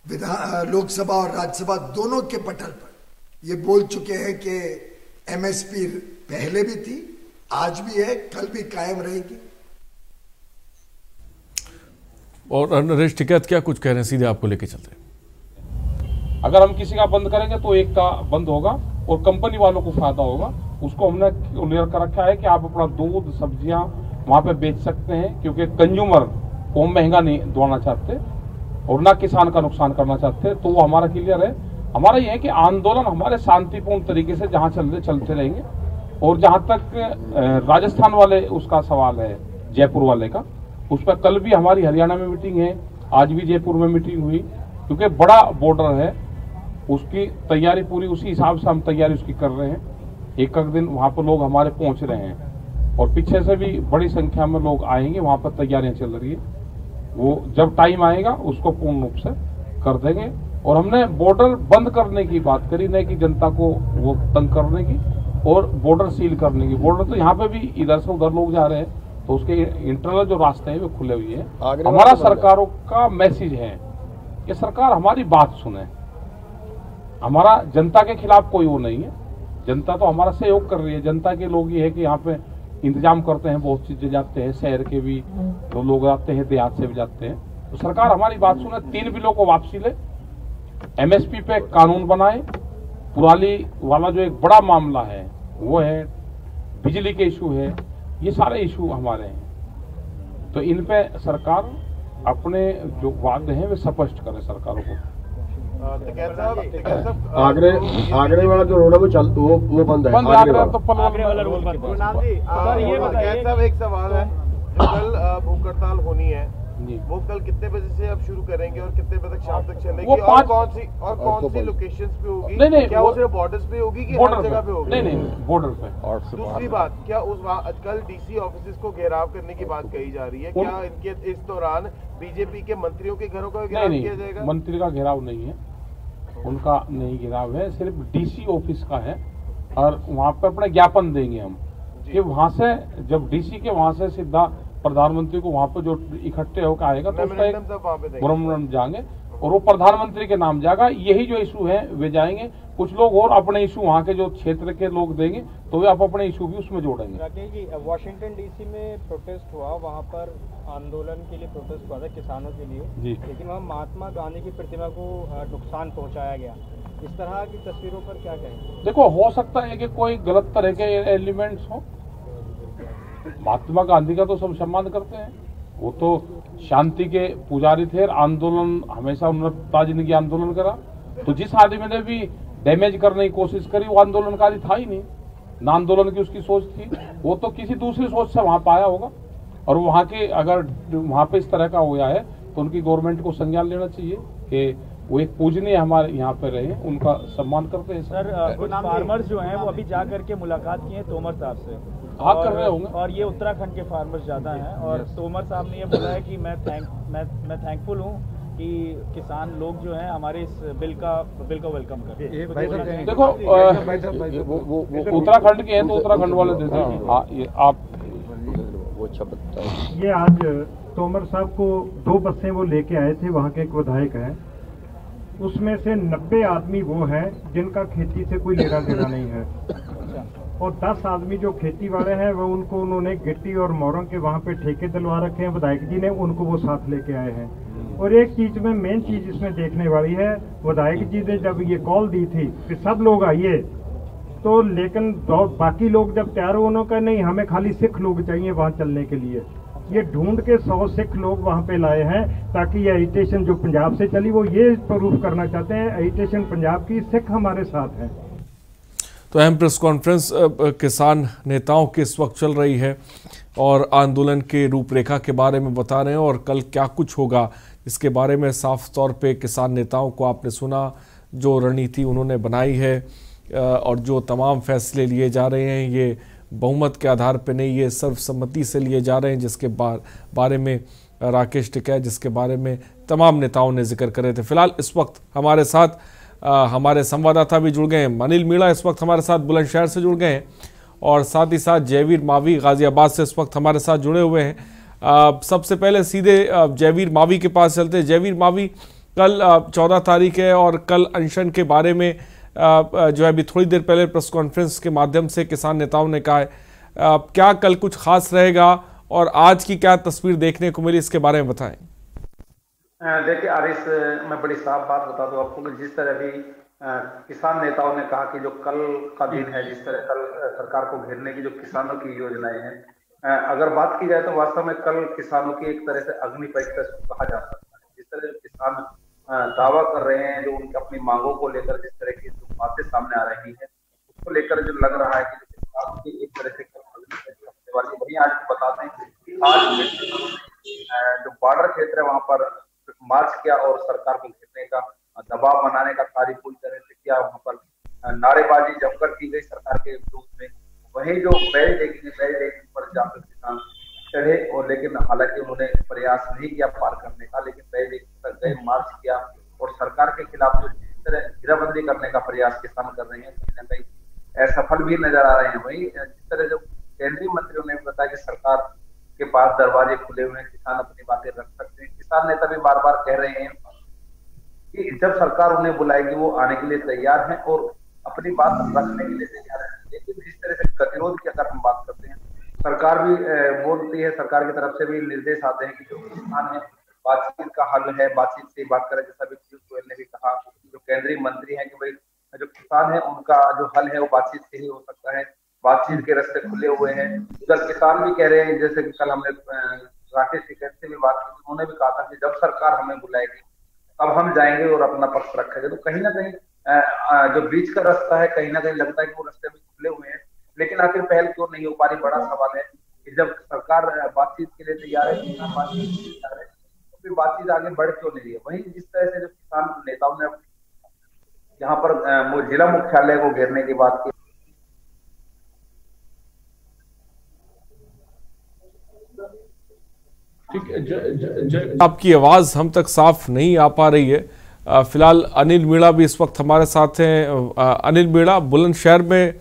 लोकसभा और राज्यसभा दोनों के पटल पर ये बोल चुके हैं कि MSP पहले भी थी, आज भी है, कल भी कायम रहेगी। और नरेश टिकैत क्या कुछ कह रहे हैं, सीधे आपको लेके चलते हैं। अगर हम किसी का बंद करेंगे तो एक का बंद होगा और कंपनी वालों को फायदा होगा। उसको हमने क्लियर कर रखा है कि आप अपना दूध, सब्जियां वहां पे बेच सकते हैं, क्योंकि कंज्यूमर को हम महंगा नहीं दौड़ना चाहते और ना किसान का नुकसान करना चाहते। तो वो हमारा क्लियर है। हमारा ये है कि आंदोलन हमारे शांतिपूर्ण तरीके से जहां चलते रहेंगे। और जहां तक राजस्थान वाले उसका सवाल है, जयपुर वाले का, उस पर कल भी हमारी हरियाणा में मीटिंग है, आज भी जयपुर में मीटिंग हुई, क्योंकि बड़ा बॉर्डर है, उसकी तैयारी पूरी उसी हिसाब से हम तैयारी उसकी कर रहे हैं। एक दिन वहां पर लोग हमारे पहुंच रहे हैं और पीछे से भी बड़ी संख्या में लोग आएंगे, वहां पर तैयारियां चल रही है। वो जब टाइम आएगा उसको पूर्ण रूप से कर देंगे। और हमने बॉर्डर बंद करने की बात करी, नहीं कि जनता को वो तंग करने की, और बॉर्डर सील करने की। बॉर्डर तो यहाँ पे भी इधर से उधर लोग जा रहे हैं, तो उसके इंटरनल जो रास्ते हैं वो खुले हुए हैं। हमारा सरकारों का मैसेज है कि सरकार हमारी बात सुने। हमारा जनता के खिलाफ कोई वो नहीं है, जनता तो हमारा सहयोग कर रही है। जनता के लोग ये है कि यहाँ पे इंतजाम करते हैं, बहुत चीजें जाते हैं, शहर के भी तो लोग आते हैं, देहात से भी जाते हैं। तो सरकार हमारी बात सुने, 3 बिलों को वापसी ले, एमएसपी पे कानून बनाए, पुराली वाला जो एक बड़ा मामला है वो है, बिजली के इशू है, ये सारे इशू हमारे हैं। तो इन पे सरकार अपने जो वादे हैं वे स्पष्ट करे सरकारों को। आगरे वाला जो रोड है वो बंद है। आगरा तो आगरे वाला रोड बंद है। सर ये बताइए, साहब एक सवाल है, जो कल भूख हड़ताल होनी है वो कल कितने बजे से आप शुरू करेंगे और कितने बजे तक शाम तक चलेगी, और कौन सी लोकेशंस पे होगी? नहीं, क्या वो सिर्फ बॉर्डर्स पे होगी कि हर जगह पे होगी? नहीं, बॉर्डर पे। और दूसरी बात, क्या उस आजकल डीसी ऑफिस को घेराव करने की बात कही जा रही है, क्या इनके इस दौरान बीजेपी के मंत्रियों के घरों का घेराव किया जाएगा? मंत्री का घेराव नहीं है, उनका नहीं घेराव है, सिर्फ डीसी ऑफिस का है। और वहाँ पे अपने ज्ञापन देंगे हम कि वहाँ से जब डीसी के वहाँ से सीधा प्रधानमंत्री को वहाँ पे जो इकट्ठे होकर आएगा तो उसका एक मेमोरेंडम जाएंगे और वो प्रधानमंत्री के नाम जाएगा। यही जो इशू है वे जाएंगे, कुछ लोग और अपने इशू वहाँ के जो क्षेत्र के लोग देंगे तो वे आप अपने इशू भी उसमें जोड़ेंगे। राकेश जी, वॉशिंगटन डीसी में प्रोटेस्ट हुआ, वहाँ पर आंदोलन के लिए प्रोटेस्ट हुआ था किसानों के लिए जी, लेकिन वहाँ महात्मा गांधी की प्रतिमा को नुकसान पहुँचाया गया। इस तरह की तस्वीरों पर क्या कहेंगे? देखो, हो सकता है कि कोई गलत तरह के एलिमेंट्स हो, महात्मा गांधी का तो सब सम्मान करते हैं, वो तो शांति के पुजारी थे, आंदोलन हमेशा उन्होंने ताजिंदगी आंदोलन करा। तो जिस आदमी ने भी डैमेज करने की कोशिश करी वो आंदोलनकारी था ही नहीं, ना आंदोलन की उसकी सोच थी, वो तो किसी दूसरी सोच से वहां पाया होगा। और वहां के अगर वहां पे इस तरह का हुआ है तो उनकी गवर्नमेंट को संज्ञान लेना चाहिए कि वो एक पूजनीय हमारे यहाँ पे रहे, उनका सम्मान करते हैं। सर, कुछ फार्मर्स जो हैं वो अभी जा करके मुलाकात की है तोमर साहब से, कर रहे होंगे, और ये उत्तराखंड के फार्मर्स ज्यादा हैं, और तोमर साहब ने ये बोला है कि मैं थैंकफुल हूँ कि किसान लोग जो हैं हमारे इस बिल का वेलकम करते हैं। देखो, उत्तराखंड के हैं तो उत्तराखंड वाले देते हैं। ये आप वो ये आज तोमर साहब को 2 बसें वो लेके आए थे, वहाँ के एक विधायक हैं, उसमें से 90 आदमी वो हैं जिनका खेती से कोई लेना देना नहीं है, और 10 आदमी जो खेती वाले हैं वो उन्होंने गिट्टी और मोरंग के वहाँ पे ठेके दिलवा रखे हैं, विधायक जी ने उनको वो साथ लेके आए हैं। और एक चीज में मेन चीज इसमें देखने वाली है, विधायक जी ने जब ये कॉल दी थी कि सब लोग आइए, तो लेकिन बाकी लोग जब तैयार हो, उन्होंने कहा नहीं, हमें खाली सिख लोग चाहिए वहाँ चलने के लिए। ये ढूंढ के 100 सिख लोग वहाँ पे लाए हैं ताकि ये एजिटेशन जो पंजाब से चली वो ये प्रूफ करना चाहते हैं एजिटेशन पंजाब की, सिख हमारे साथ हैं। तो अहम प्रेस कॉन्फ्रेंस किसान नेताओं की इस वक्त चल रही है और आंदोलन के रूपरेखा के बारे में बता रहे हैं और कल क्या कुछ होगा इसके बारे में साफ तौर पे किसान नेताओं को आपने सुना, जो रणनीति उन्होंने बनाई है और जो तमाम फैसले लिए जा रहे हैं ये बहुमत के आधार पर नहीं, ये सर्वसम्मति से लिए जा रहे हैं, जिसके बारे में राकेश टिकैत, जिसके बारे में तमाम नेताओं ने जिक्र करे थे। फिलहाल इस वक्त हमारे साथ हमारे संवाददाता भी जुड़ गए हैं, अनिल मीणा इस वक्त हमारे साथ बुलंदशहर से जुड़ गए हैं और साथ ही साथ जयवीर मावी गाजियाबाद से इस वक्त हमारे साथ जुड़े हुए हैं। सबसे पहले सीधे जयवीर मावी के पास चलते हैं। जयवीर मावी, कल 14 तारीख है और कल अनशन के बारे में जो है अभी थोड़ी देर पहले प्रेस कॉन्फ्रेंस के माध्यम से किसान नेताओं ने कहा है, क्या कल कुछ खास रहेगा और आज की क्या तस्वीर देखने को मिली, इसके बारे में बताएं। देखिए आरिस, मैं बड़ी साफ बात बता दूं आपको कि जिस तरह भी किसान नेताओं ने कहा कि जो कल का दिन है, जिस तरह कल सरकार को घेरने की जो किसानों की योजनाएं हैं, अगर बात की जाए तो वास्तव में कल किसानों की एक तरह से अग्नि परीक्षा कहा जा सकता है। जिस तरह किसान दावा कर रहे हैं, जो उनकी अपनी मांगों को लेकर जिस तरह की जो बातें सामने आ रही है उसको लेकर जो लग रहा है कि किसान की एक तरह से करने वाली, वही आज बता दें कि आज जो बॉर्डर क्षेत्र है वहां पर मार्च किया और सरकार को घेरने का दबाव बनाने का कार्य पूरी तरह से किया, वहां पर नारेबाजी जमकर की गई सरकार के विरोध में। वही जो बैरिकेड पर जाकर किसान चढ़े और लेकिन हालांकि उन्होंने प्रयास नहीं किया पार करने का, लेकिन बैरिकेड तक गए, मार्च किया और सरकार के खिलाफ जो जिस तरह घेराबंदी करने का प्रयास किसान कर रहे हैं कहीं ना कहीं असफल भी नजर आ रहे हैं। वही जिस तरह जो केंद्रीय मंत्रियों ने बताया कि सरकार के पास दरवाजे खुले हुए हैं, किसान अपनी बातें रख सकते हैं। किसान नेता भी बार बार कह रहे हैं कि जब सरकार उन्हें बुलाएगी वो आने के लिए तैयार हैं और अपनी बात रखने के लिए तैयार है। लेकिन जिस तरह से गतिरोध की अगर हम बात करते हैं सरकार भी बोलती है, सरकार की तरफ से भी निर्देश आते हैं कि जो किसान है बातचीत का हल है, बातचीत से बात करें, जैसा भी पीयूष गोयल ने भी कहा, जो केंद्रीय मंत्री हैं कि भाई जो किसान है उनका जो हल है वो बातचीत से ही हो सकता है, बातचीत के रास्ते खुले हुए हैं। उधर किसान भी कह रहे हैं, जैसे कि कल हमने राकेश टिकैत से भी बात की, उन्होंने भी कहा था कि जब सरकार हमें बुलाएगी अब हम जाएंगे और अपना पक्ष रखेंगे। तो कहीं ना कहीं जो बीच का रास्ता है, कहीं ना कहीं लगता है कि वो रास्ते भी खुले हुए हैं, लेकिन आखिर पहल क्यों नहीं हो पा रही? बड़ा सवाल है कि जब सरकार बातचीत के लिए तैयार है, किसान बातचीत के लिए तैयार है, तो फिर बातचीत आगे बढ़ क्यों नहीं रही है? वहीं जिस तरह से जो किसान नेताओं ने यहाँ पर जिला मुख्यालय को घेरने की बात की, ठीक, आपकी आवाज हम तक साफ नहीं आ पा रही है। फिलहाल अनिल मीणा भी इस वक्त हमारे साथ हैं। अनिल मीणा, बुलंदशहर में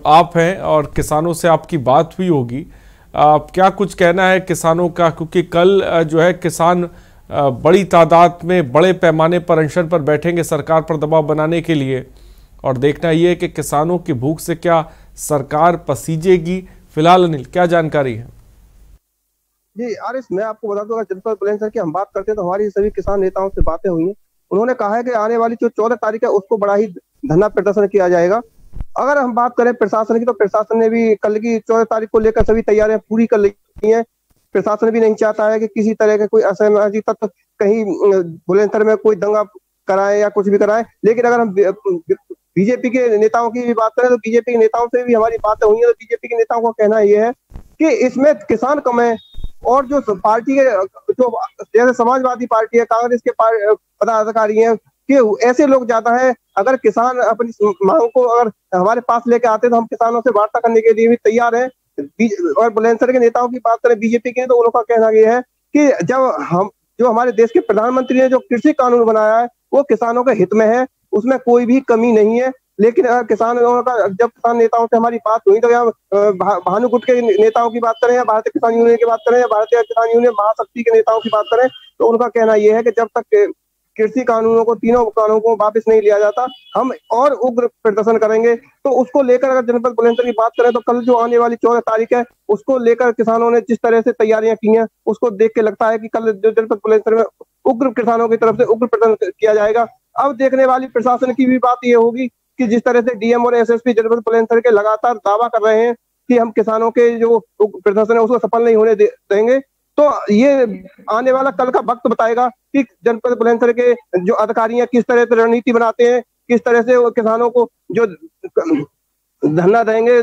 आप हैं और किसानों से आपकी बात हुई होगी, क्या कुछ कहना है किसानों का? क्योंकि कल जो है किसान बड़ी तादाद में बड़े पैमाने पर अनशन पर बैठेंगे सरकार पर दबाव बनाने के लिए, और देखना यह है कि किसानों की भूख से क्या सरकार पसीजेगी। फिलहाल अनिल, क्या जानकारी है? जी आरिस, मैं आपको बता दूं, अगर जनपद बुलंदशहर की हम बात करते हैं तो हमारी सभी किसान नेताओं से बातें हुई हैं। उन्होंने कहा है कि आने वाली जो 14 तारीख है उसको बड़ा ही धरना प्रदर्शन किया जाएगा। अगर हम बात करें प्रशासन की, तो प्रशासन ने भी कल की 14 तारीख को लेकर सभी तैयारियां पूरी कर ली हैं। प्रशासन भी नहीं चाहता है कि किसी तरह के कोई असामाजिक तत्व कहीं बुलंदशहर में कोई दंगा कराए या कुछ भी कराए। लेकिन अगर हम बीजेपी के नेताओं की भी बात करें तो बीजेपी के नेताओं से भी हमारी बातें हुई है। तो बीजेपी के नेताओं का कहना यह है कि इसमें किसान कम है, और जो पार्टी के जो जैसे समाजवादी पार्टी है, कांग्रेस के पदाधिकारी हैं, कि ऐसे लोग ज्यादा है। अगर किसान अपनी मांग को अगर हमारे पास लेके आते तो हम किसानों से वार्ता करने के लिए भी तैयार हैं। और बुलंदशहर के नेताओं की बात करें बीजेपी के, तो उनका कहना यह है कि जो हमारे देश के प्रधानमंत्री ने जो कृषि कानून बनाया है वो किसानों के हित में है, उसमें कोई भी कमी नहीं है। लेकिन अगर जब किसान नेताओं से हमारी बात हुई तो यहाँ भानु गुट के नेताओं की बात करें या भारतीय किसान यूनियन की बात करें या भारतीय किसान यूनियन महाशक्ति के नेताओं की बात करें, तो उनका कहना यह है कि जब तक कृषि कानूनों को, तीनों कानूनों को वापस नहीं लिया जाता, हम और उग्र प्रदर्शन करेंगे। तो उसको लेकर अगर जनपद बुलंदशहर की बात करें तो कल जो आने वाली 14 तारीख है उसको लेकर किसानों ने जिस तरह से तैयारियां की हैं उसको देख के लगता है कि कल जो जनपद बुलंदशहर में उग्र किसानों की तरफ से उग्र प्रदर्शन किया जाएगा। अब देखने वाली प्रशासन की भी बात यह होगी कि जिस तरह से डीएम और एसएसपी जनपद बुलंदशहर के लगातार दावा कर रहे हैं कि हम किसानों के जो प्रदर्शन है उसको सफल नहीं होने देंगे, तो ये आने वाला कल का वक्त बताएगा कि जनपद बुलंदशहर के जो अधिकारी हैं किस तरह से रणनीति बनाते हैं, किस तरह से वो किसानों को जो धरना देंगे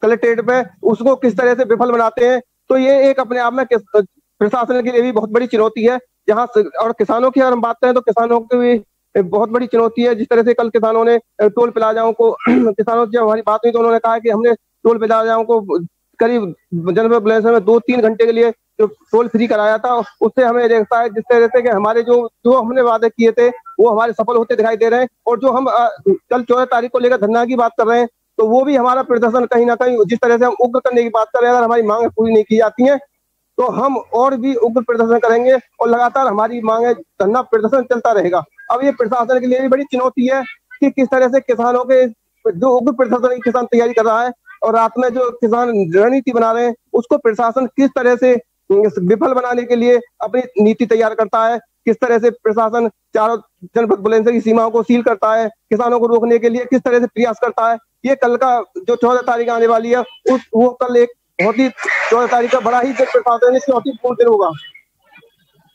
कलेक्ट्रेट पे उसको किस तरह से विफल बनाते हैं। तो ये एक अपने आप में प्रशासन के लिए भी बहुत बड़ी चुनौती है। जहाँ और किसानों की अगर हम बात करें तो किसानों की भी बहुत बड़ी चुनौती है। जिस तरह से कल किसानों ने टोल प्लाजाओं को किसानों से जब हमारी बात हुई तो उन्होंने कहा कि हमने टोल प्लाजाओं को करीब जनपद बुलंदशहर में 2-3 घंटे के लिए जो टोल फ्री कराया था, उससे हमें लगता है जिस तरह से कि हमारे जो हमने वादे किए थे वो हमारे सफल होते दिखाई दे रहे हैं। और जो हम कल 14 तारीख को लेकर धरना की बात कर रहे हैं तो वो भी हमारा प्रदर्शन कहीं ना कहीं जिस तरह से हम उग्र करने की बात कर रहे हैं, अगर हमारी मांगे पूरी नहीं की जाती हैं तो हम और भी उग्र प्रदर्शन करेंगे और लगातार हमारी मांगे धरना प्रदर्शन चलता रहेगा। अब ये प्रशासन के लिए भी बड़ी चुनौती है कि किस तरह से किसानों के जो उग्र प्रदर्शन की किसान तैयारी कर रहा है और रात में जो किसान रणनीति बना रहे हैं उसको प्रशासन किस तरह से विफल बनाने के लिए अपनी नीति तैयार करता है, किस तरह से प्रशासन चारों जनपद बुलंदशहर की सीमाओं को सील करता है, किसानों को रोकने के लिए किस तरह से प्रयास करता है। ये कल का जो 14 तारीख आने वाली है वो कल एक बहुत ही 14 तारीख का बड़ा ही प्रशासन चुनौतीपूर्ण दिन होगा।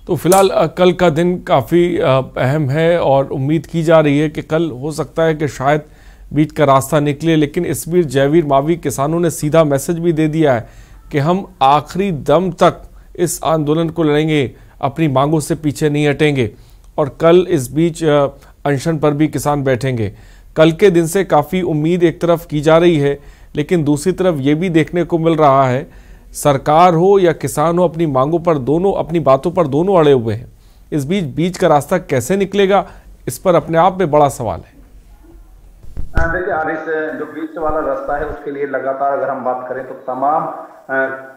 तो फिलहाल कल का दिन काफ़ी अहम है और उम्मीद की जा रही है कि कल हो सकता है कि शायद बीच का रास्ता निकले। लेकिन इस बीच जयवीर मावी किसानों ने सीधा मैसेज भी दे दिया है कि हम आखिरी दम तक इस आंदोलन को लड़ेंगे, अपनी मांगों से पीछे नहीं हटेंगे। और कल इस बीच अनशन पर भी किसान बैठेंगे। कल के दिन से काफ़ी उम्मीद एक तरफ की जा रही है, लेकिन दूसरी तरफ ये भी देखने को मिल रहा है सरकार हो या किसान हो अपनी मांगों पर दोनों, अपनी बातों पर दोनों अड़े हुए हैं। इस बीच का रास्ता कैसे निकलेगा, इस पर अपने आप में बड़ा सवाल है। देखिए आरिस, जो बीच वाला रास्ता है उसके लिए लगातार अगर हम बात करें तो तमाम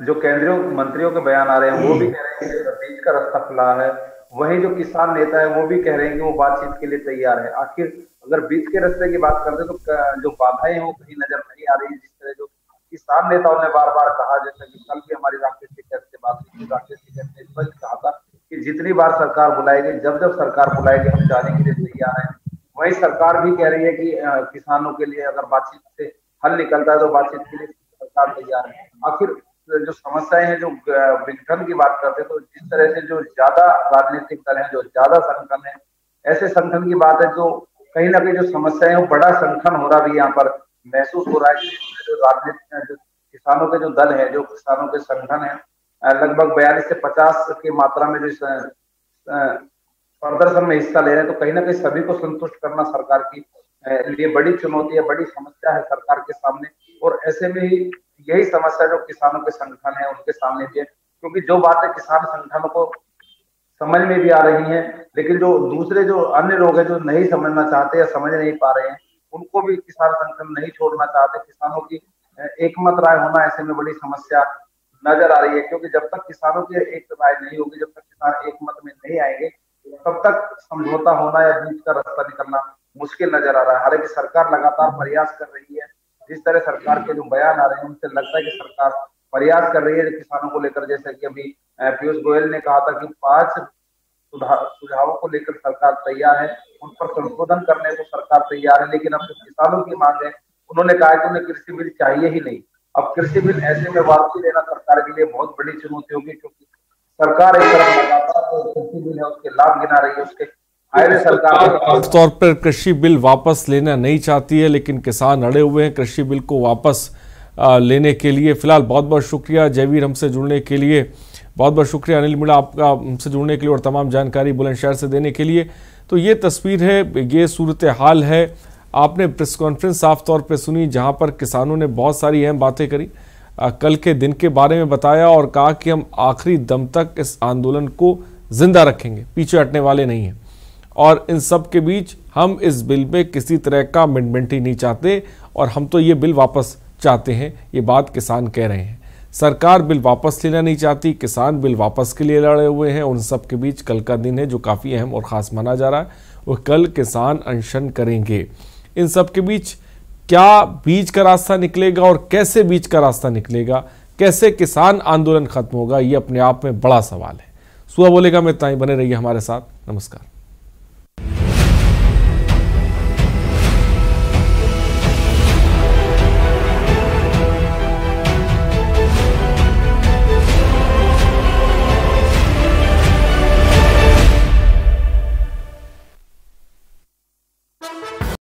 जो केंद्रीय मंत्रियों के बयान आ रहे हैं वो भी कह रहे हैं कि बीच का रास्ता खुला है। वहीं जो किसान नेता है वो भी कह रहे हैं कि वो बातचीत के लिए तैयार है। आखिर अगर बीच के रास्ते की बात करते तो जो बाधाएं हैं वो कहीं नजर नहीं आ रही। जिस तरह जो किसान नेताओं ने बार बार कहा, जैसे कि कल भी हमारी राकेश टिकैत से बात हुई, राकेश टिकैत ने स्पष्ट कहा था कि जितनी बार सरकार बुलाएगी, जब जब सरकार बुलाएगी हम जाने के लिए तैयार हैं। वही सरकार भी कह रही है कि किसानों के लिए अगर बातचीत से हल निकलता है तो बातचीत के लिए सरकार तैयार है। आखिर जो समस्याएं हैं, जो विघटन की बात करते हैं, तो जिस तरह से जो ज्यादा राजनीतिक दल है, जो ज्यादा संगठन है, ऐसे संगठन की बात है जो कहीं ना कहीं जो समस्याएं है बड़ा संगठन हो रहा भी यहाँ पर महसूस हो रहा है। जो राजनीतिक जो किसानों के जो दल है, जो किसानों के संगठन है, लगभग 42 से 50 की मात्रा में जो प्रदर्शन में हिस्सा ले रहे हैं, तो कहीं ना कहीं सभी को संतुष्ट करना सरकार की लिए बड़ी चुनौती है, बड़ी समस्या है सरकार के सामने। और ऐसे में ही यही समस्या जो किसानों के संगठन है उनके सामने भी है, क्योंकि जो बातें किसान संगठनों को समझ में भी आ रही हैं, लेकिन जो दूसरे जो अन्य लोग हैं जो नहीं समझना चाहते या समझ नहीं पा रहे हैं, उनको भी किसान संगठन नहीं छोड़ना चाहते। किसानों की एकमत राय होना ऐसे में बड़ी समस्या नजर आ रही है, क्योंकि जब तक किसानों की एक राय नहीं होगी, जब तक किसान एकमत में नहीं आएंगे, तब तक समझौता होना या बीच का रास्ता निकलना मुश्किल नजर आ रहा है। हालांकि सरकार लगातार प्रयास कर रही है, जिस तरह सरकार के जो बयान आ रहे हैं उनसे लगता है कि सरकार प्रयास कर रही है किसानों को लेकर। जैसे कि अभी पीयूष गोयल ने कहा था कि 5 सुझावों को लेकर सरकार तैयार है, उन पर संशोधन करने को सरकार तैयार है, लेकिन अब जो किसानों की मांग है, उन्होंने कहा कि उन्हें कृषि बिल चाहिए ही नहीं। अब कृषि बिल ऐसे में वापसी लेना सरकार के लिए बहुत बड़ी चुनौती होगी, क्योंकि सरकार एक तरफ लगातार जो कृषि बिल है उसके लाभ गिना रही है, उसके फायदे सरकार खास तौर पर कृषि बिल वापस लेना नहीं चाहती है, लेकिन किसान अड़े हुए हैं कृषि बिल को वापस लेने के लिए। फिलहाल बहुत बहुत शुक्रिया जयवीर हमसे जुड़ने के लिए, बहुत बहुत शुक्रिया अनिल मीणा आपका हमसे जुड़ने के लिए और तमाम जानकारी बुलंदशहर से देने के लिए। तो ये तस्वीर है, ये सूरत हाल है। आपने प्रेस कॉन्फ्रेंस साफ तौर पे सुनी, जहां पर किसानों ने बहुत सारी अहम बातें करी, कल के दिन के बारे में बताया और कहा कि हम आखिरी दम तक इस आंदोलन को जिंदा रखेंगे, पीछे हटने वाले नहीं हैं। और इन सब के बीच हम इस बिल में किसी तरह का अमेंडमेंट ही नहीं चाहते और हम तो ये बिल वापस चाहते हैं, ये बात किसान कह रहे हैं। सरकार बिल वापस लेना नहीं चाहती, किसान बिल वापस के लिए लड़े हुए हैं। उन सब के बीच कल का दिन है जो काफ़ी अहम और ख़ास माना जा रहा है, वो कल किसान अनशन करेंगे। इन सब के बीच क्या बीच का रास्ता निकलेगा और कैसे बीच का रास्ता निकलेगा, कैसे किसान आंदोलन खत्म होगा, ये अपने आप में बड़ा सवाल है। सुबह बोलेगा में इतना ही, बने रहिए हमारे साथ। नमस्कार।